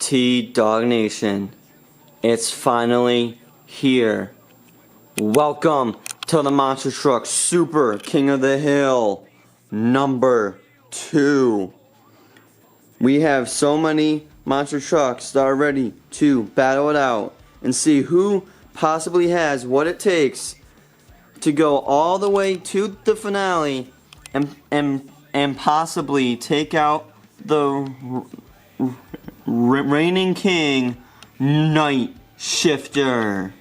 Dog Nation, it's finally here. Welcome to the Monster Truck Super King of the Hill number 2. We have so many monster trucks that are ready to battle it out and see who possibly has what it takes to go all the way to the finale and possibly take out the reigning king, Night Shifter.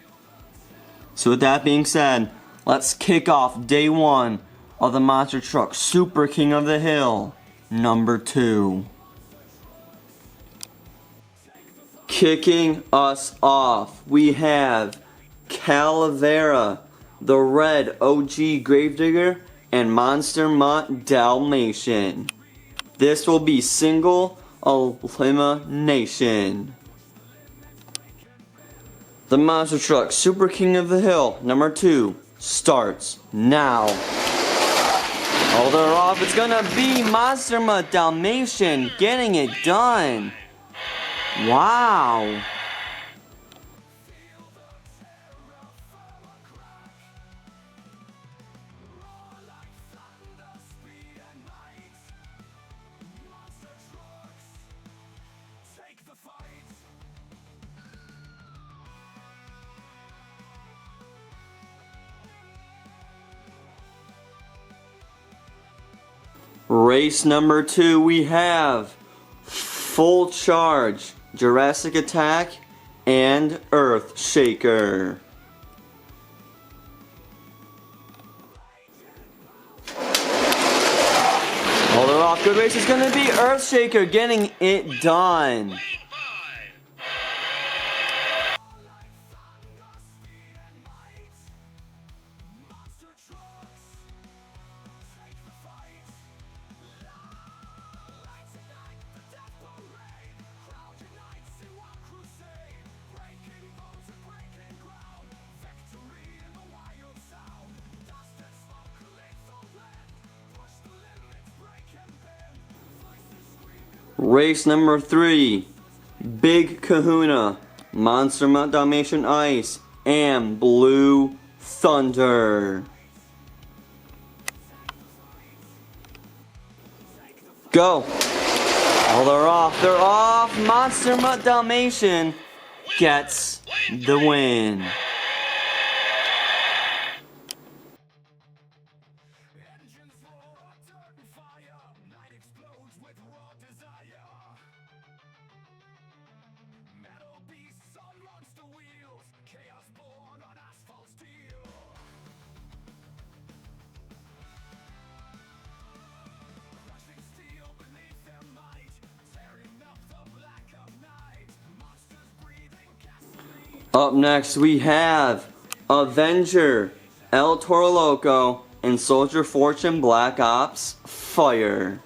So with that being said, let's kick off day 1 of the Monster Truck Super King of the Hill number 2. Kicking us off, we have Calavera, the red OG Gravedigger, and Monster Mutt Dalmatian. This will be single elimination. The Monster Truck Super King of the Hill number 2 starts now. Hold her off, it's gonna be Monster Mutt Dalmatian getting it done. Wow. Race number 2, we have Full Charge, Jurassic Attack, and Earth Shaker. Hold her off, good race is gonna be Earth Shaker getting it done. Race number 3, Big Kahuna, Monster Mutt Dalmatian Ice, and Blue Thunder. Go! Oh, they're off! Monster Mutt Dalmatian gets the win. Up next we have Avenger, El Toro Loco, and Soldier Fortune Black Ops Fire.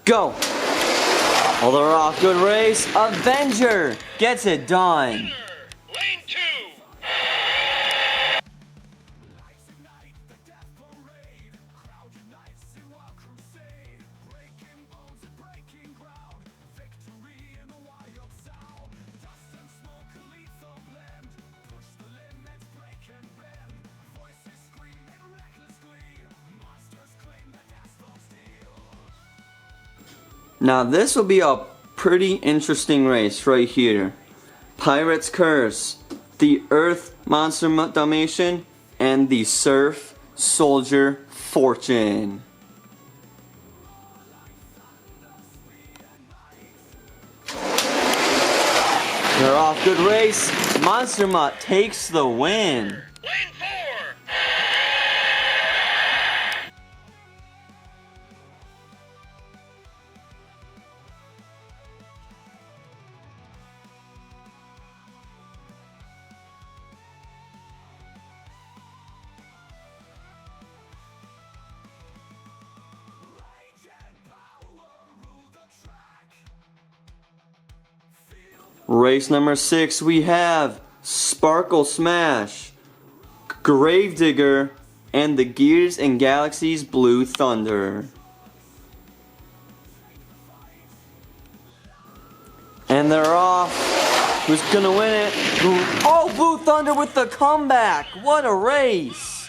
Go! Hold her off, good race. Avenger gets it done. Lane 2. Now this will be a pretty interesting race right here. Pirate's Curse, the Earth Monster Mutt Dalmatian, and the Surf Soldier Fortune. They're off, good race. Monster Mutt takes the win. Lane 4. Race number 6, we have Sparkle Smash, Gravedigger, and the Gears and Galaxies Blue Thunder. they're off. Who's gonna win it? Oh, Blue Thunder with the comeback. What a race.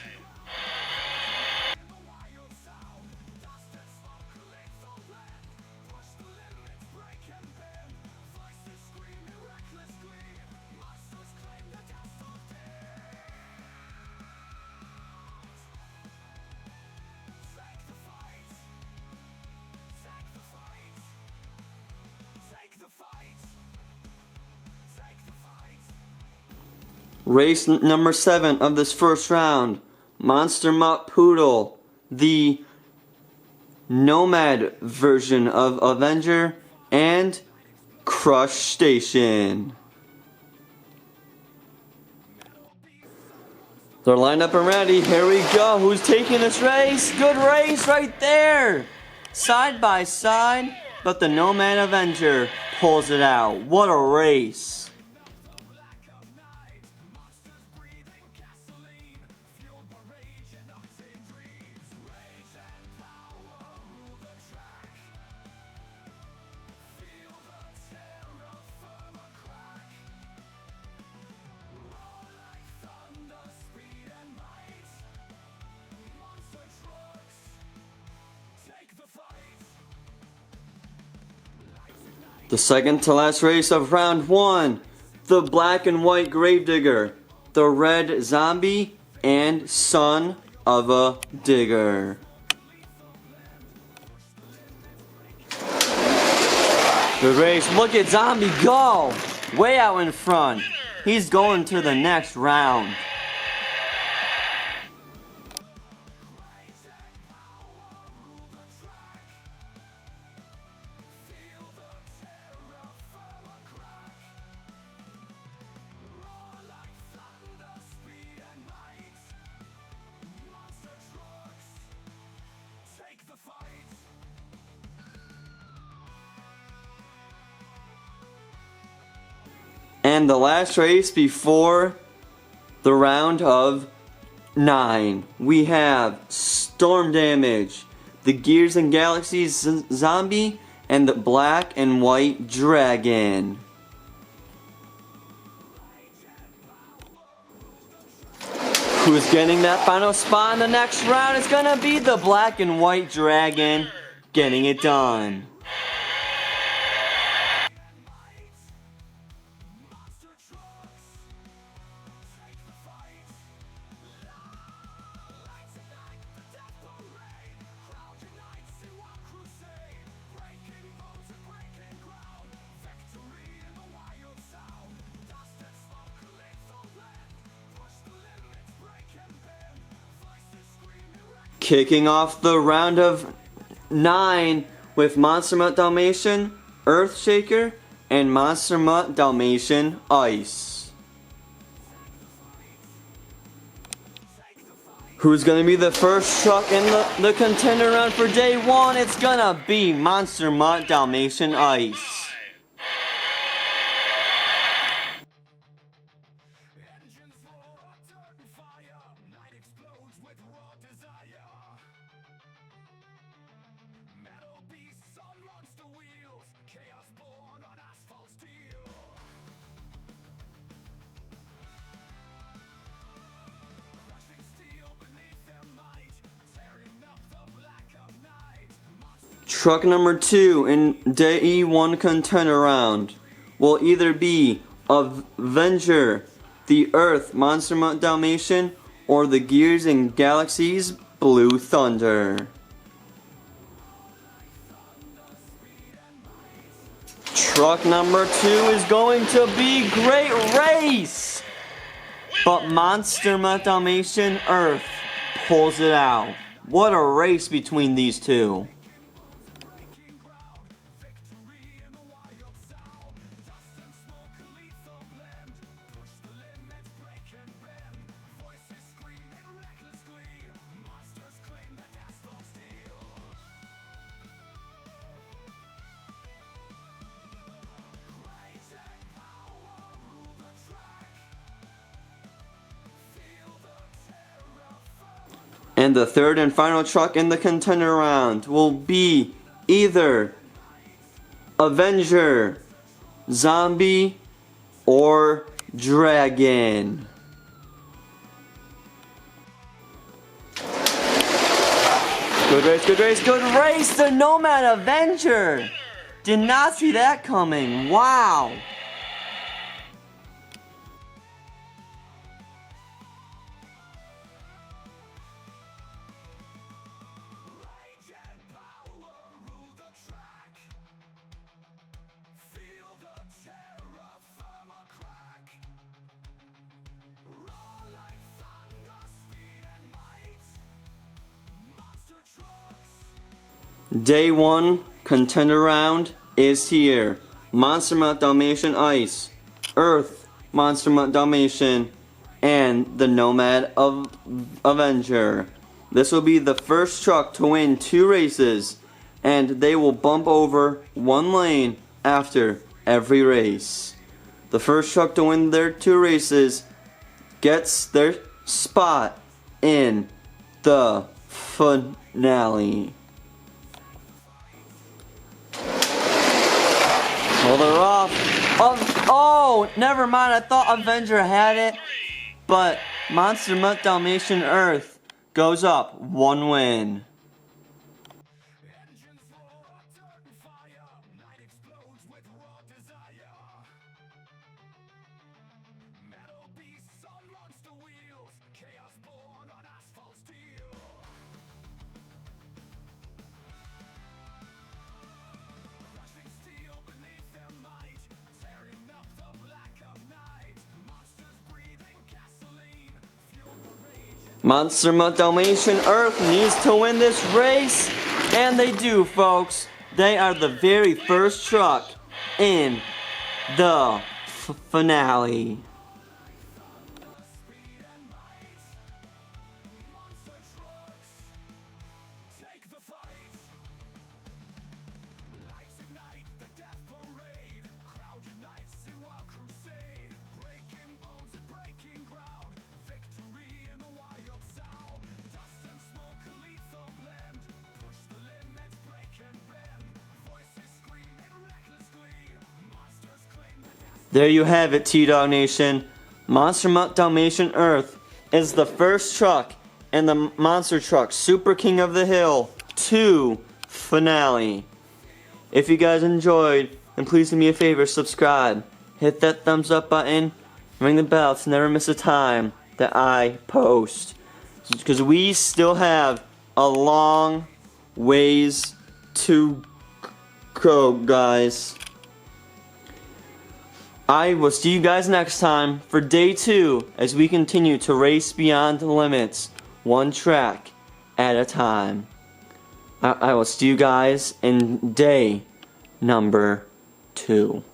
Race number 7 of this first round. Monster Mutt Poodle, the Nomad version of Avenger, and Crush Station. They're lined up and ready. Here we go. Who's taking this race? Good race right there. Side by side, but the Nomad Avenger pulls it out. What a race. The second to last race of round 1, the black and white Gravedigger, the red zombie, and son of a digger. Good race. Look at Zombie go! Way out in front. He's going to the next round. And the last race before the round of 9, we have Storm Damage, the Gears and Galaxies Zombie, and the Black and White Dragon. Who's getting that final spot in the next round? It's gonna be the Black and White Dragon getting it done. Kicking off the round of 9 with Monster Mutt Dalmatian, Earthshaker, and Monster Mutt Dalmatian Ice. Who's going to be the first truck in the contender round for day 1? It's going to be Monster Mutt Dalmatian Ice. Truck number 2 in day 1 contender round will either be Avenger, the Earth Monster Mutt Dalmatian, or the Gears and Galaxies Blue Thunder. Truck number 2 is going to be great race, but Monster Mutt Dalmatian Earth pulls it out. What a race between these two. And the third and final truck in the contender round will be either Avenger, zombie, or dragon. Good race, good race, good race! The Nomad Avenger! Did not see that coming. Wow! Day 1 contender round is here. Monster Mutt Dalmatian Ice, Earth Monster Mutt Dalmatian, and the Nomad Avenger. This will be the first truck to win 2 races, and they will bump over 1 lane after every race. The first truck to win their 2 races gets their spot in the finale. Well, they're off. Oh, never mind. I thought Avenger had it. But Monster Mutt Dalmatian Earth goes up 1 win. Monster Mutt Dalmatian Earth needs to win this race, and they do, folks. They are the very first truck in the finale. There you have it, T-Dog Nation. Monster Mutt Dalmatian Earth is the first truck in the Monster Truck Super King of the Hill 2 finale. If you guys enjoyed, then please do me a favor, subscribe, hit that thumbs up button, ring the bell to never miss a time that I post. Because we still have a long ways to go, guys. I will see you guys next time for day 2 as we continue to race beyond the limits, 1 track at a time. I will see you guys in day number 2.